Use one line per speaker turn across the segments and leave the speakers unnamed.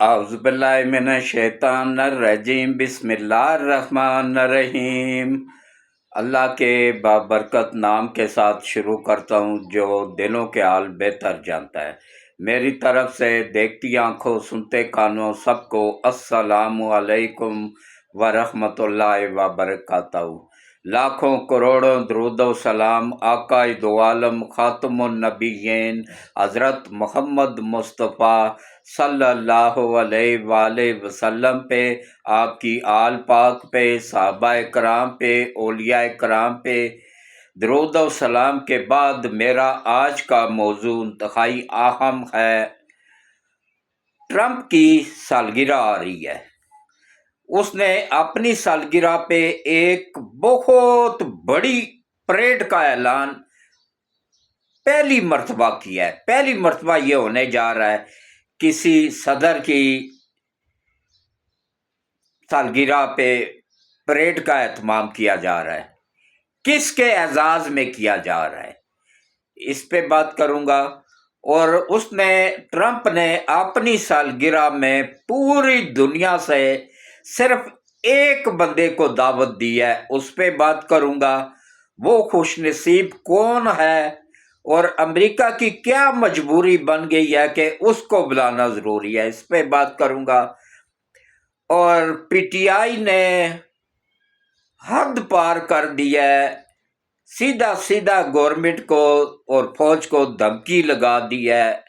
अऊज़ुबिल्लाहि मिनश्शैतानिर्रजीम बिस्मिल्लाहिर्रहमानिर्रहीम। अल्लाह के बाबरकत नाम के साथ शुरू करता हूँ जो दिलों के हाल बेहतर जानता है। मेरी तरफ से देखती आंखों सुनते कानों सबको अस्सलामु अलैकुम व रहमतुल्लाहि व बरकातहू। लाखों करोड़ों दरूदो सलाम आकाए दो आलम खातमुन नबिय्यीन हज़रत मोहम्मद मुस्तफ़ा सल्लल्लाहु अलैहि वसल्लम पे, आपकी आल पाक पे, सहाबाए कराम पे, औलियाए कराम पे दरूद और सलाम के बाद मेरा आज का मौजू इंतहाई अहम है। ट्रंप की सालगिरह आ रही है। उसने अपनी सालगिरह पे एक बहुत बड़ी परेड का ऐलान पहली मर्तबा किया है। पहली मर्तबा ये होने जा रहा है किसी सदर की सालगिरह पे परेड का एहतमाम किया जा रहा है। किसके एजाज में किया जा रहा है, इस पे बात करूंगा। और उसने ट्रंप ने अपनी सालगिरह में पूरी दुनिया से सिर्फ एक बंदे को दावत दी है, उस पे बात करूंगा। वो खुशनसीब कौन है और अमेरिका की क्या मजबूरी बन गई है कि उसको बुलाना जरूरी है, इस पे बात करूंगा। और पीटीआई ने हद पार कर दिया है, सीधा सीधा गवर्नमेंट को और फौज को धमकी लगा दी है।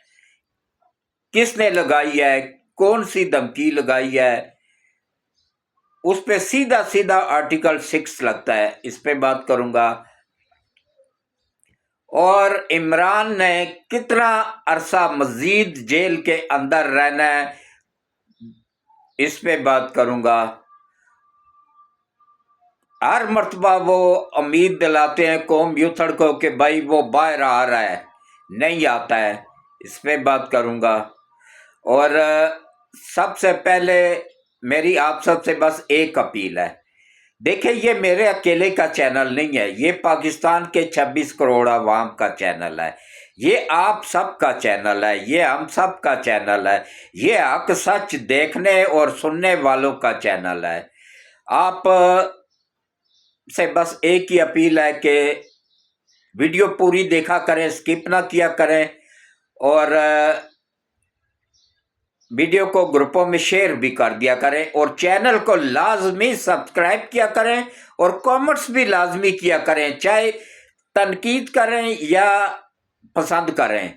किसने लगाई है, कौन सी धमकी लगाई है, उस पे सीधा सीधा आर्टिकल 6 लगता है, इस पे बात करूंगा। और इमरान ने कितना अरसा मजीद जेल के अंदर रहना है, इस पे बात करूंगा। हर मर्तबा वो उम्मीद दिलाते हैं कौम यूथड़ को कि भाई वो बाहर आ रहा है, नहीं आता है, इस पे बात करूंगा। और सबसे पहले मेरी आप सबसे बस एक अपील है। देखिए, ये मेरे अकेले का चैनल नहीं है, ये पाकिस्तान के 26 करोड़ आवाम का चैनल है, ये आप सब का चैनल है, ये हम सब का चैनल है, ये हक सच देखने और सुनने वालों का चैनल है। आप से बस एक ही अपील है कि वीडियो पूरी देखा करें, स्किप ना किया करें, और वीडियो को ग्रुपों में शेयर भी कर दिया करें, और चैनल को लाजमी सब्सक्राइब किया करें, और कमेंट्स भी लाजमी किया करें, चाहे तनकीद करें या पसंद करें।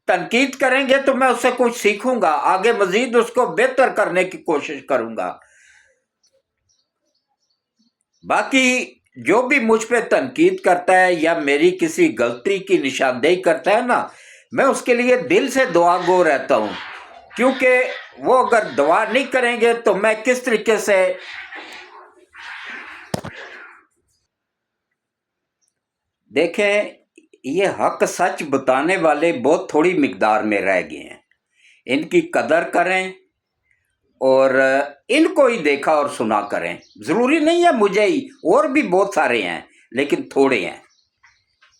तनकीद करेंगे तो मैं उससे कुछ सीखूंगा, आगे मजीद उसको बेहतर करने की कोशिश करूंगा। बाकी जो भी मुझ पे तनकीद करता है या मेरी किसी गलती की निशानदेही करता है ना, मैं उसके लिए दिल से दुआ गो रहता हूँ, क्योंकि वो अगर दुआ नहीं करेंगे तो मैं किस तरीके से देखें, ये हक सच बताने वाले बहुत थोड़ी मिकदार में रह गए हैं। इनकी कदर करें और इनको ही देखा और सुना करें। जरूरी नहीं है मुझे ही, और भी बहुत सारे हैं, लेकिन थोड़े हैं।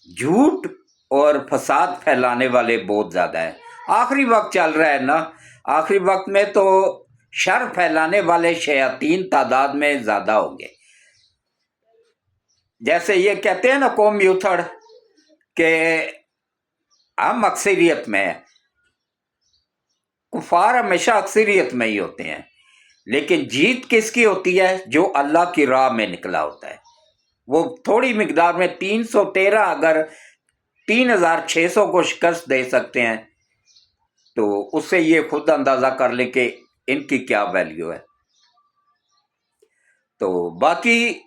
झूठ और फसाद फैलाने वाले बहुत ज्यादा है। आखिरी वक्त चल रहा है ना, आखिरी वक्त में तो शर फैलाने वाले शयातीन तादाद में ज्यादा होंगे। जैसे ये कहते हैं ना कौम यूथड़ के हम अक्सरियत में हैं, कुफार हमेशा अक्सरियत में ही होते हैं, लेकिन जीत किसकी होती है, जो अल्लाह की राह में निकला होता है। वो थोड़ी मिकदार में 313 अगर 3600 को शिकस्त दे सकते हैं तो उससे ये खुद अंदाजा कर ले कि इनकी क्या वैल्यू है। तो बाकी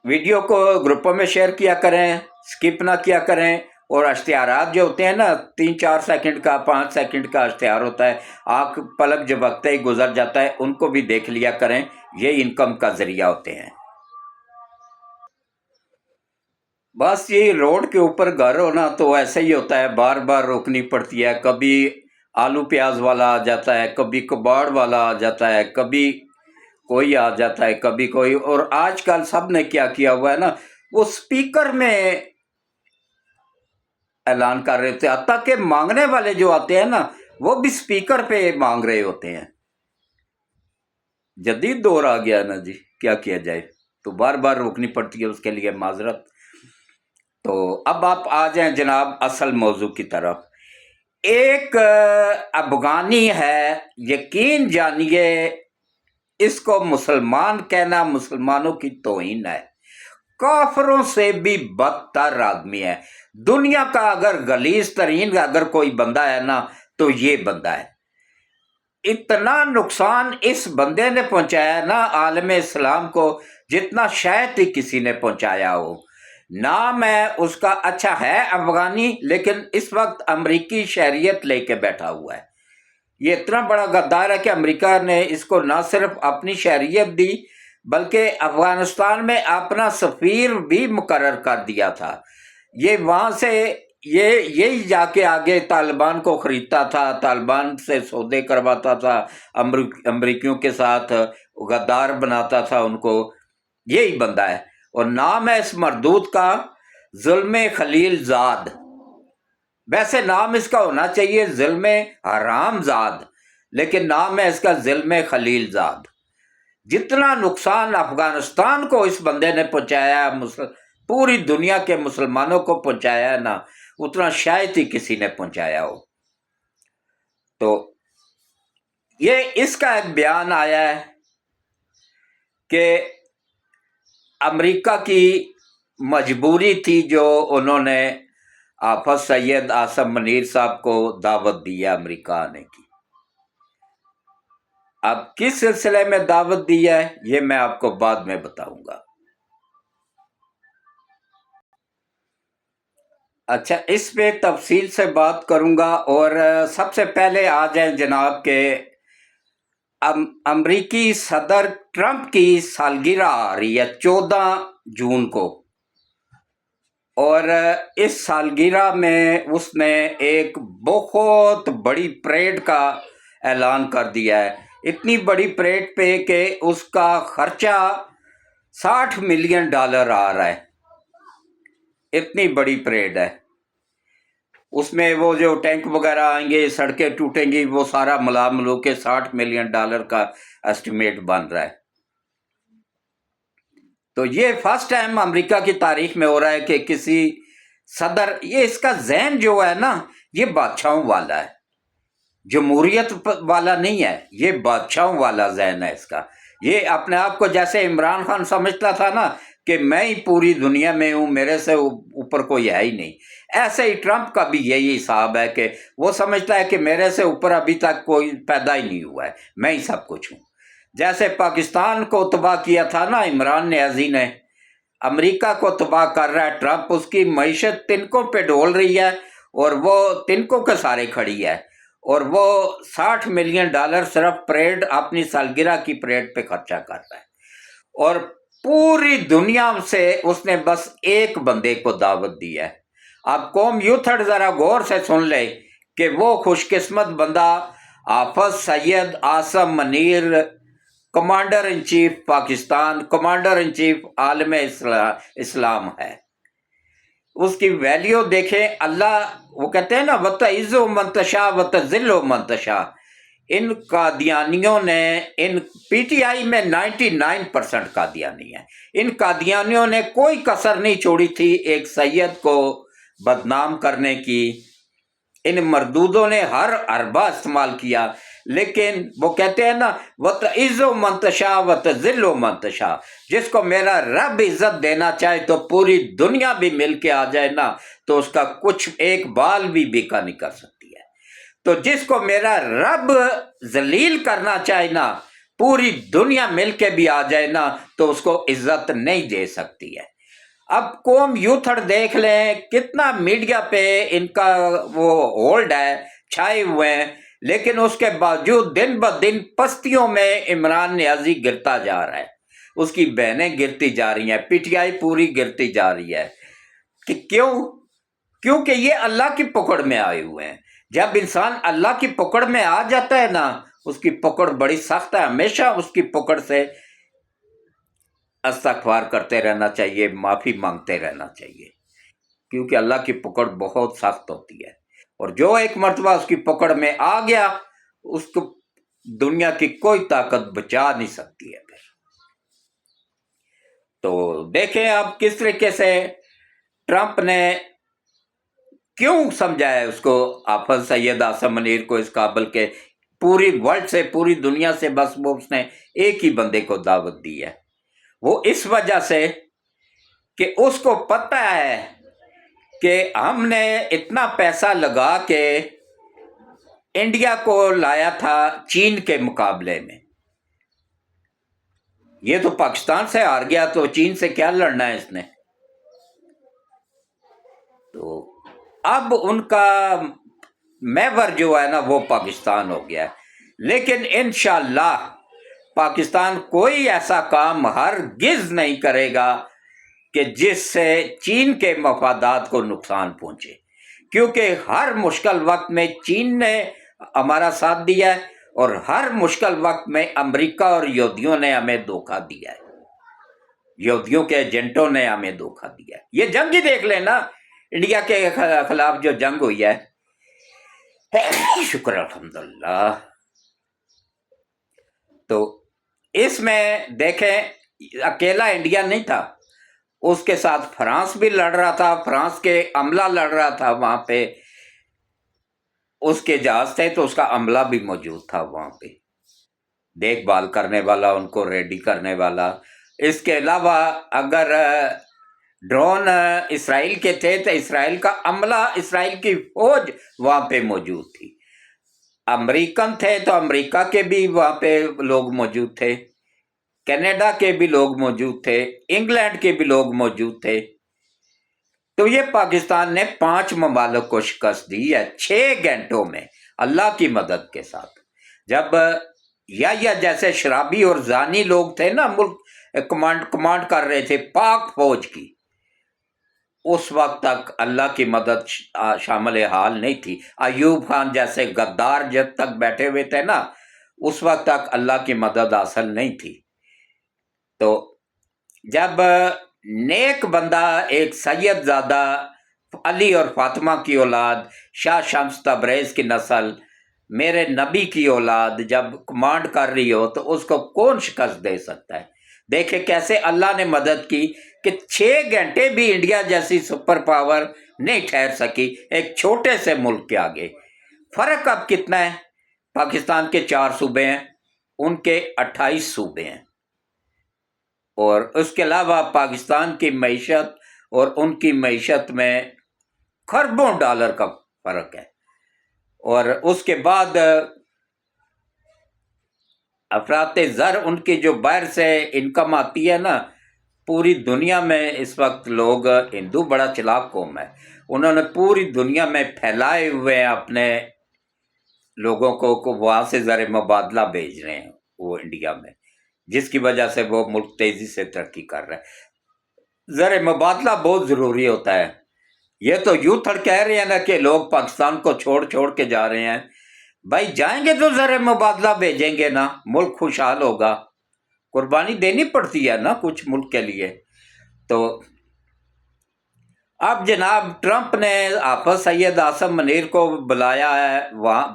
वीडियो को ग्रुपों में शेयर किया करें, स्किप ना किया करें, और इश्तिहारात जो होते हैं ना, 3-4 सेकंड का 5 सेकंड का इश्तिहार होता है, आंख पलक झपकते ही गुजर जाता है, उनको भी देख लिया करें, ये इनकम का जरिया होते हैं। बस ये रोड के ऊपर घर होना तो ऐसे ही होता है, बार बार रोकनी पड़ती है। कभी आलू प्याज वाला आ जाता है, कभी कबाड़ वाला आ जाता है, कभी कोई आ जाता है, कभी कोई। और आजकल सब ने क्या किया हुआ है ना, वो स्पीकर में ऐलान कर रहे थे, हत्ता के मांगने वाले जो आते हैं ना, وہ بھی سپیکر پہ مانگ رہے ہوتے ہیں۔ جدید دور آ گیا نا جی، کیا کیا جائے، تو بار بار روکنی پڑتی ہے، اس کے لیے معذرت۔ تو اب آپ آ جائیں جناب اصل موضوع کی طرف۔ ایک افغانی ہے، یقین جانیے اس کو مسلمان کہنا مسلمانوں کی توہین ہے، کافروں سے بھی بدتر آدمی ہے۔ دنیا کا اگر غلیظ ترین اگر کوئی بندہ ہے نا تو یہ بندہ ہے۔ اتنا نقصان اس بندے نے پہنچایا نا عالم اسلام کو، جتنا شاید ہی کسی نے پہنچایا ہو۔ نام ہے اس کا، اچھا ہے افغانی، لیکن اس وقت امریکی شہریت لے کے بیٹھا ہوا ہے۔ یہ اتنا بڑا غدار ہے کہ امریکہ نے اس کو نہ صرف اپنی شہریت دی بلکہ افغانستان میں اپنا سفیر بھی مقرر کر دیا تھا۔ یہ وہاں سے یہی جا کے آگے طالبان کو خریدتا تھا، طالبان سے سودے کرواتا تھا، امریکیوں کے ساتھ غدار بناتا تھا ان کو۔ یہی بندہ ہے، اور نام ہے اس مردود کا ظلم خلیل زاد۔ ویسے نام اس کا ہونا چاہیے ظلم حرام زاد، لیکن نام ہے اس کا ظلم خلیل زاد۔ جتنا نقصان افغانستان کو اس بندے نے پہنچایا، پوری دنیا کے مسلمانوں کو پہنچایا نا، اتنا شاید ہی کسی نے پہنچایا ہو۔ تو یہ اس کا ایک بیان آیا ہے کہ امریکہ کی مجبوری تھی جو انہوں نے حافظ سید آصم منیر صاحب کو دعوت دی ہے امریکہ آنے کی۔ اب کس سلسلے میں دعوت دی ہے یہ میں آپ کو بعد میں بتاؤں گا۔ اچھا، اس پہ تفصیل سے بات کروں گا، اور سب سے پہلے آ جائیں جناب کہ امریکی صدر ٹرمپ کی سالگرہ آ رہی ہے 14 جون کو، اور اس سالگرہ میں اس نے ایک بہت بڑی پریڈ کا اعلان کر دیا ہے۔ اتنی بڑی پریڈ پہ کہ اس کا خرچہ $60 ملین آ رہا ہے۔ اتنی بڑی پریڈ ہے، اس میں وہ جو ٹینک وغیرہ آئیں گے، سڑکیں ٹوٹیں گی، وہ سارا ملا ملو کے $60 ملین کا اسٹیمیٹ بن رہا ہے۔ تو یہ فرسٹ ٹائم امریکہ کی تاریخ میں ہو رہا ہے کہ کسی صدر، یہ اس کا ذہن جو ہے نا یہ بادشاہوں والا ہے، جمہوریت والا نہیں ہے، یہ بادشاہوں والا ذہن ہے اس کا۔ یہ اپنے آپ کو جیسے عمران خان سمجھتا تھا نا کہ میں ہی پوری دنیا میں ہوں، میرے سے اوپر کوئی ہے ہی نہیں، ایسے ہی ٹرمپ کا بھی یہی حساب ہے کہ وہ سمجھتا ہے کہ میرے سے اوپر ابھی تک کوئی پیدا ہی نہیں ہوا ہے، میں ہی سب کچھ ہوں۔ جیسے پاکستان کو تباہ کیا تھا نا عمران نیازی نے، امریکہ کو تباہ کر رہا ہے ٹرمپ، اس کی معیشت تنکوں پہ ڈول رہی ہے، اور وہ تنکوں کے سارے کھڑی ہے، اور وہ $60 ملین صرف پریڈ، اپنی سالگرہ کی پریڈ پہ خرچہ کر رہا ہے۔ اور پوری دنیا سے اس نے بس ایک بندے کو دعوت دی ہے۔ اب قوم یوتھڑ ذرا غور سے سن لے کہ وہ خوش قسمت بندہ Hafiz Syed Asim Munir, commander in chief Pakistan, commander in chief عالم اسلام ہے۔ اس کی ویلیو دیکھیں، اللہ وہ کہتے ہیں نا وَتَعِزُّ مَن تَشَاءُ وَتَذِلُّ مَن تَشَاءُ۔ ان قادیانیوں نے، ان پی ٹی آئی میں 99% قادیانی ہیں، ان قادیانیوں نے کوئی کسر نہیں چھوڑی تھی ایک سید کو بدنام کرنے کی۔ ان مردودوں نے ہر حربہ استعمال کیا، لیکن وہ کہتے ہیں نا وَتَعِزُّ مَن تَشَاءُ وَتَذِلُّ مَن تَشَاءُ، جس کو میرا رب عزت دینا چاہے تو پوری دنیا بھی مل کے آ جائے نا تو اس کا کچھ ایک بال بھی بیکا نہیں کر سکتی ہے۔ تو جس کو میرا رب ذلیل کرنا چاہے نا، پوری دنیا مل کے بھی آ جائے نا تو اس کو عزت نہیں دے سکتی ہے۔ اب قوم یوتھڑ دیکھ لیں کتنا میڈیا پہ ان کا وہ ہولڈ ہے، چھائے ہوئے ہیں، لیکن اس کے باوجود دن بدن پستیوں میں عمران نیازی گرتا جا رہا ہے، اس کی بہنیں گرتی جا رہی ہیں، پی ٹی آئی پوری گرتی جا رہی ہے۔ کہ کیونکہ یہ اللہ کی پکڑ میں آئے ہوئے ہیں۔ جب انسان اللہ کی پکڑ میں آ جاتا ہے نا، اس کی پکڑ بڑی سخت ہے، ہمیشہ اس کی پکڑ سے استغفار کرتے رہنا چاہیے، معافی مانگتے رہنا چاہیے، کیونکہ اللہ کی پکڑ بہت سخت ہوتی ہے۔ اور جو ایک مرتبہ اس کی پکڑ میں آ گیا اس کو دنیا کی کوئی طاقت بچا نہیں سکتی ہے پھر۔ تو دیکھیں اب کس طریقے سے ٹرمپ نے کیوں سمجھایا اس کو حافظ سید اعظم منیر کو اس قابل کے پوری ورلڈ سے، پوری دنیا سے بس وہ اس نے ایک ہی بندے کو دعوت دی ہے، وہ اس وجہ سے کہ اس کو پتہ ہے کہ ہم نے اتنا پیسہ لگا کے انڈیا کو لایا تھا چین کے مقابلے میں، یہ تو پاکستان سے ہار گیا تو چین سے کیا لڑنا ہے اس نے۔ تو اب ان کا محور جو ہے نا وہ پاکستان ہو گیا ہے، لیکن انشاءاللہ پاکستان کوئی ایسا کام ہرگز نہیں کرے گا کہ جس سے چین کے مفادات کو نقصان پہنچے، کیونکہ ہر مشکل وقت میں چین نے ہمارا ساتھ دیا ہے اور ہر مشکل وقت میں امریکہ اور یہودیوں نے ہمیں دھوکہ دیا ہے، یہودیوں کے ایجنٹوں نے ہمیں دھوکہ دیا ہے۔ یہ جنگ ہی دیکھ لینا، انڈیا کے خلاف جو جنگ ہوئی ہے، شکر الحمدللہ۔ تو اس میں دیکھیں اکیلا انڈیا نہیں تھا، اس کے ساتھ فرانس بھی لڑ رہا تھا، فرانس کے عملہ لڑ رہا تھا وہاں پہ، اس کے جہاز تھے تو اس کا عملہ بھی موجود تھا وہاں پہ، دیکھ بھال کرنے والا، ان کو ریڈی کرنے والا۔ اس کے علاوہ اگر ڈرون اسرائیل کے تھے تو اسرائیل کا عملہ، اسرائیل کی فوج وہاں پہ موجود تھی۔ امریکن تھے تو امریکہ کے بھی وہاں پہ لوگ موجود تھے، کینیڈا کے بھی لوگ موجود تھے، انگلینڈ کے بھی لوگ موجود تھے۔ تو یہ پاکستان نے 5 ممالک کو شکست دی ہے 6 گھنٹوں میں اللہ کی مدد کے ساتھ۔ جب یا جیسے شرابی اور زانی لوگ تھے نا، ملک کمانڈ کر رہے تھے پاک فوج کی، اس وقت تک اللہ کی مدد شامل حال نہیں تھی۔ ایوب خان جیسے غدار جب تک بیٹھے ہوئے تھے نا، اس وقت تک اللہ کی مدد حاصل نہیں تھی۔ تو جب نیک بندہ ایک سید زادہ علی اور فاطمہ کی اولاد، شاہ شمس تبریز کی نسل، میرے نبی کی اولاد جب کمانڈ کر رہی ہو تو اس کو کون شکست دے سکتا ہے؟ دیکھیں کیسے اللہ نے مدد کی کہ 6 گھنٹے بھی انڈیا جیسی سپر پاور نہیں ٹھہر سکی ایک چھوٹے سے ملک کے آگے۔ فرق اب کتنا ہے؟ پاکستان کے 4 صوبے ہیں، ان کے 28 صوبے ہیں، اور اس کے علاوہ پاکستان کی معیشت اور ان کی معیشت میں خربوں ڈالر کا فرق ہے۔ اور اس کے بعد افراط زر، ان کی جو باہر سے انکم آتی ہے نا، پوری دنیا میں اس وقت لوگ، ہندو بڑا چلاک قوم ہے، انہوں نے پوری دنیا میں پھیلائے ہوئے ہیں اپنے لوگوں کو وہاں سے زر مبادلہ بھیج رہے ہیں وہ انڈیا میں، جس کی وجہ سے وہ ملک تیزی سے ترقی کر رہا ہے۔ زر مبادلہ بہت ضروری ہوتا ہے۔ یہ تو یوں تھڑ کہہ رہے ہیں نا کہ لوگ پاکستان کو چھوڑ کے جا رہے ہیں، بھائی جائیں گے تو زر مبادلہ بھیجیں گے نا، ملک خوشحال ہوگا، قربانی دینی پڑتی ہے نا کچھ ملک کے لیے۔ تو اب جناب ٹرمپ نے حافظ سید اعظم منیر کو بلایا ہے وہاں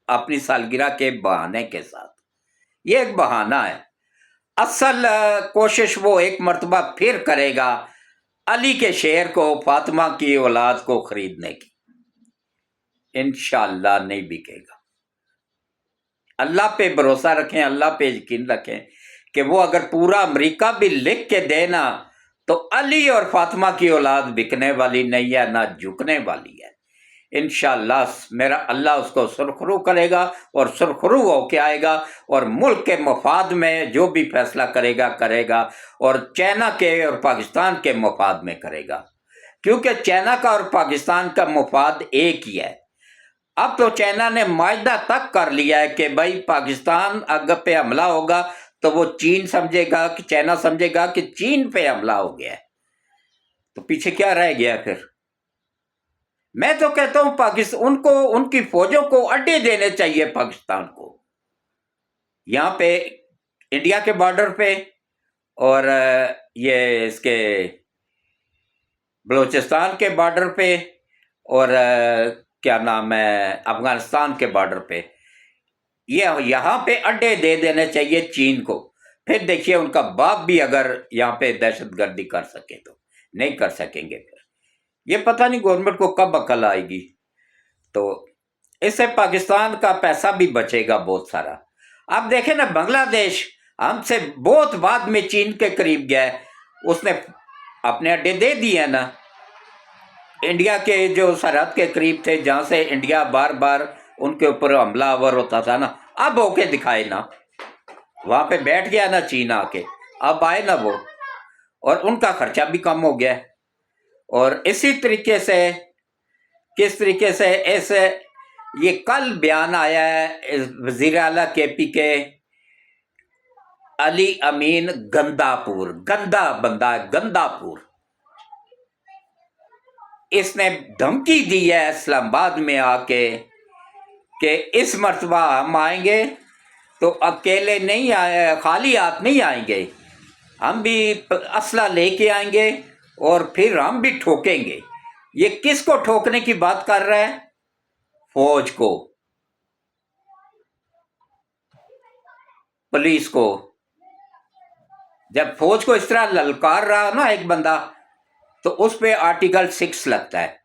اپنی سالگرہ کے بہانے کے ساتھ، یہ ایک بہانہ ہے، اصل کوشش وہ ایک مرتبہ پھر کرے گا علی کے شعر کو، فاطمہ کی اولاد کو خریدنے کی، انشاءاللہ نہیں بکے گا۔ اللہ پہ بھروسہ رکھیں، اللہ پہ یقین رکھیں کہ وہ اگر پورا امریکہ بھی لکھ کے دے نا تو علی اور فاطمہ کی اولاد بکنے والی نہیں ہے، نہ جھکنے والی ہے۔ انشاءاللہ میرا اللہ اس کو سرخرو کرے گا اور سرخرو ہو کے آئے گا، اور ملک کے مفاد میں جو بھی فیصلہ کرے گا، اور چائنا کے اور پاکستان کے مفاد میں کرے گا، کیونکہ چائنا کا اور پاکستان کا مفاد ایک ہی ہے۔ اب تو چائنا نے معاہدہ تک کر لیا ہے کہ بھائی پاکستان اگر پہ حملہ ہوگا تو وہ چین سمجھے گا کہ چائنا سمجھے گا کہ چین پہ حملہ ہو گیا ہے، تو پیچھے کیا رہ گیا پھر؟ میں تو کہتا ہوں پاکستان کو، ان کی فوجوں کو اڈے دینے چاہیے پاکستان کو، یہاں پہ انڈیا کے بارڈر پہ، اور یہ اس کے بلوچستان کے بارڈر پہ، اور क्या नाम है, अफगानिस्तान के बॉर्डर पे, ये यहाँ पे अड्डे दे देने चाहिए चीन को। फिर देखिए उनका बाप भी अगर यहाँ पे दहशतगर्दी कर सके तो, नहीं कर सकेंगे फिर। ये पता नहीं गवर्नमेंट को कब अकल आएगी। तो इससे पाकिस्तान का पैसा भी बचेगा बहुत सारा। आप देखें ना, बांग्लादेश हमसे बहुत बाद में चीन के करीब गया है, उसने अपने अड्डे दे दिए हैं ना। इंडिया के जो सरहद के करीब थे, जहाँ से इंडिया बार बार उनके ऊपर हमलावर होता था ना, अब होके दिखाए ना, वहाँ पे बैठ गया ना चीन आके, अब आए ना वो, और उनका खर्चा भी कम हो गया। और इसी तरीके से किस तरीके से ऐसे ये कल बयान आया है वजीर आला केपी के, अली अमीन गंदापुर, गंदा बंदा गंदापुर, इसने धमकी दी है इस्लामाबाद में आके कि इस मर्तबा हम आएंगे तो अकेले नहीं आए, खाली हाथ नहीं आएंगे, हम भी असला लेके आएंगे और फिर हम भी ठोकेंगे। ये किसको ठोकने की बात कर रहा है? फौज को, पुलिस को। जब फौज को इस तरह ललकार रहा ना एक बंदा, तो उस पे आर्टिकल 6 लगता है।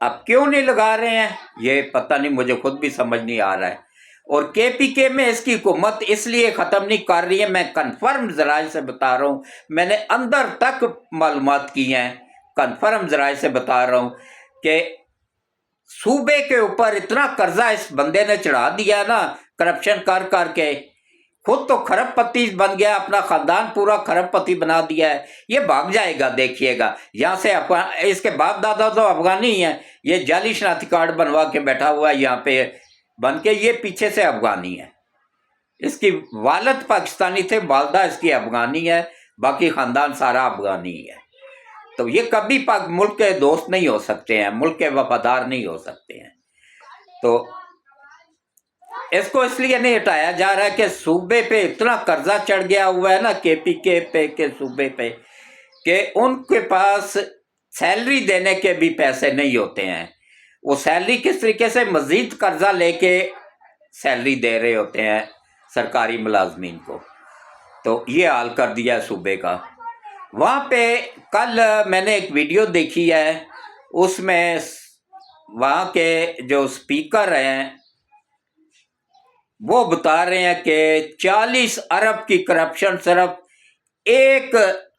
अब क्यों नहीं लगा रहे हैं ये पता नहीं, मुझे खुद भी समझ नहीं आ रहा है। और केपीके में इसकी हुकूमत इसलिए खत्म नहीं कर रही है, मैं कन्फर्म जराये से बता रहा हूँ, मैंने अंदर तक मालूमात की हैं, कन्फर्म जराये से बता रहा हूँ कि सूबे के ऊपर इतना कर्जा इस बंदे ने चढ़ा दिया ना, करप्शन कर करके खुद तो खरबपति बन गया, अपना खानदान पूरा खरबपति बना दिया है। ये भाग जाएगा, देखिएगा। यहाँ से इसके बाप दादा तो अफगानी है, ये जाली शनाख्ती कार्ड बनवा के बैठा हुआ है यहाँ पे बन के, ये पीछे से अफगानी है। इसकी वालिद पाकिस्तानी थे, वालदा इसकी अफगानी है, बाकी खानदान सारा अफगानी है। तो ये कभी पाक मुल्क के दोस्त नहीं हो सकते हैं, मुल्क के वफादार नहीं हो सकते हैं। तो इसको इसलिए नहीं हटाया जा रहा है कि सूबे पे इतना कर्जा चढ़ गया हुआ है ना, केपीके पे के सूबे पे, कि उनके पास सैलरी देने के भी पैसे नहीं होते हैं। वो सैलरी किस तरीके से मजीद कर्जा लेके सैलरी दे रहे होते हैं सरकारी मुलाजमीन को। तो ये हाल कर दिया है सूबे का। वहाँ पे कल मैंने एक वीडियो देखी है, उसमें वहाँ के जो स्पीकर हैं वो बता रहे हैं कि 40 अरब की करप्शन सिर्फ एक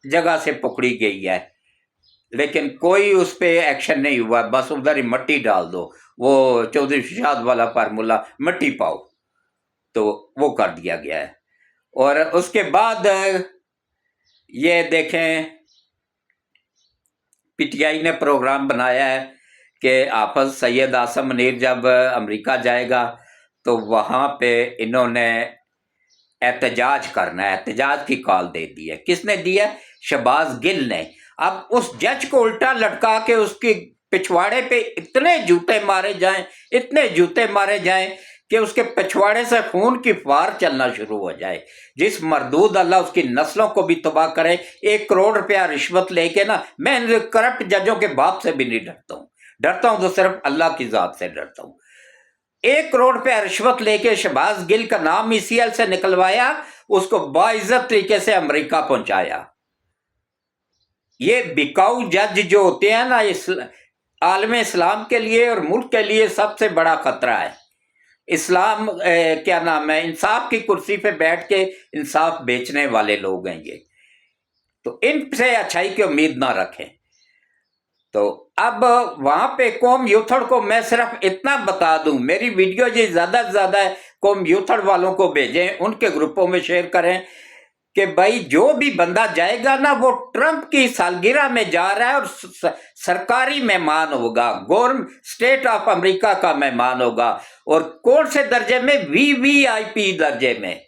जगह से पकड़ी गई है, लेकिन कोई उस पर एक्शन नहीं हुआ, बस उधर ही मट्टी डाल दो, वो चौधरी शहजाद वाला फार्मूला, मट्टी पाओ, तो वो कर दिया गया है। और उसके बाद ये देखें, पीटीआई ने प्रोग्राम बनाया है कि हाफिज सैयद आसम मुनीर जब अमेरिका जाएगा तो वहाँ पे इन्होंने एहतजाज करना है, एहतजाज की कॉल दे दी है। किसने दी है? शहबाज गिल ने। अब उस जज को उल्टा लटका के उसके पिछवाड़े पे इतने जूते मारे जाएं, इतने जूते मारे जाएं कि उसके पिछवाड़े से खून की फुहार चलना शुरू हो जाए। जिस मरदूद अल्लाह उसकी नस्लों को भी तबाह करे। 1 करोड़ रुपया रिश्वत लेके ना, मैं इन करप्ट जजों के बाप से भी नहीं डरता हूँ, डरता हूँ तो सिर्फ अल्लाह की जात से डरता हूँ। 1 करोड़ रुपया रिश्वत लेके शहबाज गिल का नाम ECL से निकलवाया, उसको बाइज्जत तरीके से अमेरिका पहुंचाया। ये बिकाऊ जज जो होते हैं ना, आलम इस्लाम के लिए और मुल्क के लिए सबसे बड़ा खतरा है। इस्लाम क्या नाम है, इंसाफ की कुर्सी पे बैठ के इंसाफ बेचने वाले लोग हैं ये। तो इनसे अच्छाई की उम्मीद ना रखें। तो अब वहां पे कौम यूथड़ को मैं सिर्फ इतना बता दूं, मेरी वीडियो ये ज्यादा से ज्यादा कौम यूथड़ वालों को भेजें, उनके ग्रुपों में शेयर करें कि भाई जो भी बंदा जाएगा ना, वो ट्रंप की सालगिरह में जा रहा है और सरकारी मेहमान होगा, गवर्नमेंट स्टेट ऑफ अमेरिका का मेहमान होगा। और कौन से दर्जे में? VVIP दर्जे में।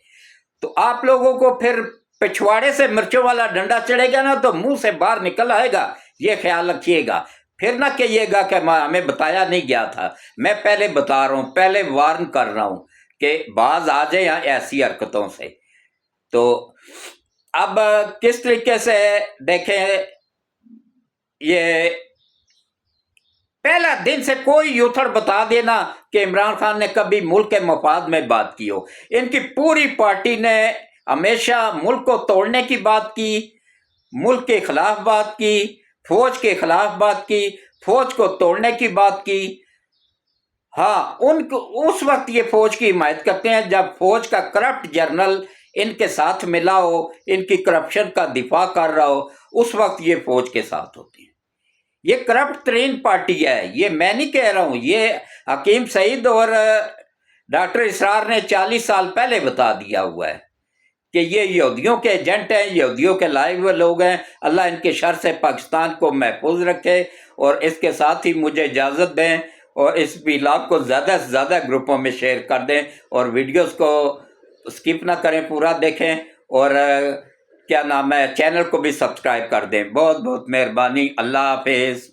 तो आप लोगों को फिर पिछवाड़े से मिर्चों वाला डंडा चढ़ेगा ना तो मुंह से बाहर निकल आएगा, ये ख्याल रखिएगा। फिर ना कहिएगा कि हमें बताया नहीं गया था। मैं पहले बता रहा हूं, पहले वार्न कर रहा हूं कि बाज आ जाए यहाँ ऐसी हरकतों से। तो अब किस तरीके से देखें, ये पहला दिन से कोई यूथड़ बता देना कि इमरान खान ने कभी मुल्क के मफाद में बात की हो। इनकी पूरी पार्टी ने हमेशा मुल्क को तोड़ने की बात की, मुल्क के खिलाफ बात की, फौज के खिलाफ बात की, फौज को तोड़ने की बात की। हाँ, उनको उस वक्त ये फौज की हिमायत करते हैं जब फौज का करप्ट जनरल इनके साथ मिला हो, इनकी करप्शन का दिफा कर रहा हो, उस वक्त ये फौज के साथ होती है। ये करप्ट तरीन पार्टी है, ये मैं नहीं कह रहा हूं, ये हकीम सईद और डॉक्टर इसरार ने 40 साल पहले बता दिया हुआ है कि ये यहूदियों के एजेंट हैं, यहूदियों के लाए हुए लोग हैं। अल्लाह इनके शर से पाकिस्तान को महफूज रखे। और इसके साथ ही मुझे इजाज़त दें और इस व्लॉग को ज़्यादा से ज़्यादा ग्रुपों में शेयर कर दें और वीडियोस को स्किप ना करें, पूरा देखें और क्या नाम है, चैनल को भी सब्सक्राइब कर दें। बहुत बहुत मेहरबानी। अल्लाह हाफिज़।